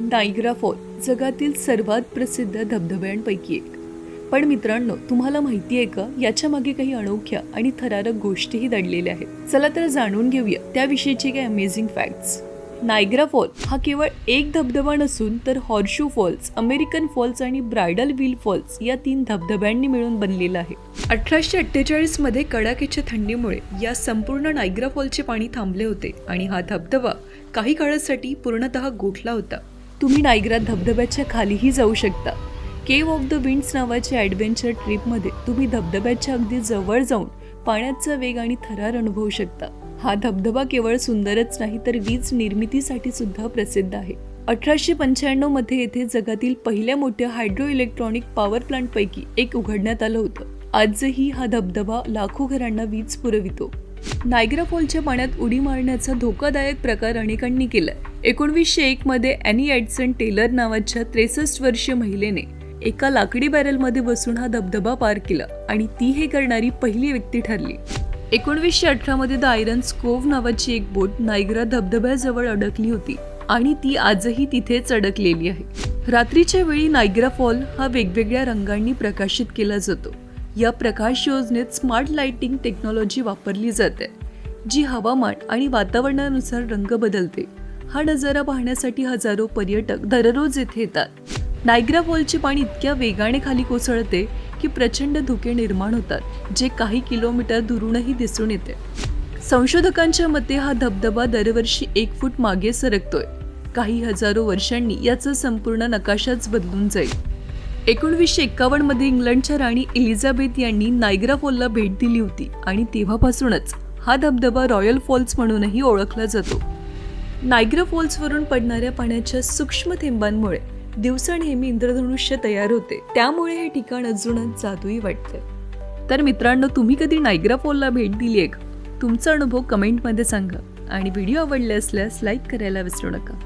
Niagara fall जगातील सर्वात प्रसिद्ध धबधब्यांपैकी एक. पण मित्रांनो, तुम्हाला माहिती आहे का, याच्या मागे काही अनोख्या आणि थरारक गोष्टीही दडलेल्या आहेत. चला तर जाणून घेऊया त्याविषयीचे काही अमेझिंग फॅक्ट्स. नायग्रा फॉल हा केवळ एक धबधबा नसून तर हॉर्शू फॉल्स, अमेरिकन फॉल्स आणि ब्रायडल व्हील फॉल्स या 3 धबधब्यांनी मिळून बनलेला आहे. 1848 मध्ये कडाक्याच्या थंडीमुळे या संपूर्ण नायग्रा फॉलचे पाणी थांबले होते आणि हा धबधबा काही काळासाठी पूर्णतः गोठला होता. तुम्ही नायग्रा धबधब्याच्या खालीही जाऊ शकता. केव्ह ऑफ द विंड्स नावाच्या ॲडव्हेंचर ट्रिपमध्ये तुम्ही धबधब्याच्या अगदी जवळ जाऊन पाण्याचा वेग आणि थरार अनुभवू शकता. हा धबधबा केवळ सुंदरच नाही तर वीज निर्मितीसाठी सुद्धा प्रसिद्ध आहे. 1895 मध्ये येथे जगातील पहिल्या मोठ्या हायड्रो इलेक्ट्रॉनिक पॉवर प्लांटपैकी एक उघडण्यात आलं होतं. आजही हा धबधबा लाखो घरांना वीज पुरवितो. नायग्रा फॉलच्या पाण्यात उडी मारण्याचा धोकादायक प्रकार अनेकांनी केलाय. 1901 मध्ये ॲनी एडसन टेलर नावाच्या 63 वर्षीय महिलेने एका लाकडी बॅरलमध्ये बसून हा धबधबा पार केला आणि ती हे करणारी पहिली व्यक्ती ठरली. 1918 मध्ये द आयरन स्कोव्ह नावाची एक बोट नायग्रा धबधब्याजवळ अडकली होती आणि ती आजही तिथेच अडकलेली आहे. रात्रीच्या वेळी नायग्रा फॉल हा वेगवेगळ्या रंगांनी प्रकाशित केला जातो. या प्रकाश योजनेत स्मार्ट लाइटिंग टेक्नॉलॉजी वापरली जाते, जी हवामान आणि वातावरणानुसार रंग बदलते. हा नजारा पाहण्यासाठी हजारो पर्यटक दररोज येथे येतात. नायग्रा फॉलचे पाणी इतक्या वेगाने खाली कोसळते की प्रचंड धुके निर्माण होतात, जे काही किलोमीटर दुरूनही दिसून येते. संशोधकांच्या मते हा धबधबा दरवर्षी 1 फूट मागे सरकतोय. काही हजारो वर्षांनी याचा संपूर्ण नकाशाच बदलून जाईल. 1951 मध्ये इंग्लंडच्या राणी एलिझाबेथ यांनी नायग्रा फॉलला भेट दिली होती आणि तेव्हापासूनच हा धबधबा रॉयल फॉल्स म्हणूनही ओळखला जातो. नायग्रा फॉल्सवरून पडणाऱ्या पाण्याच्या सूक्ष्म थेंबांमुळे दिवसा नेहमी इंद्रधनुष्य तयार होते, त्यामुळे हे ठिकाण अजूनच जादुई वाटते. तर मित्रांनो, तुम्ही कधी नायग्रा फॉलला भेट दिली आहे का? तुमचा अनुभव कमेंटमध्ये सांगा आणि व्हिडिओ आवडले असल्यास लाईक करायला विसरू नका.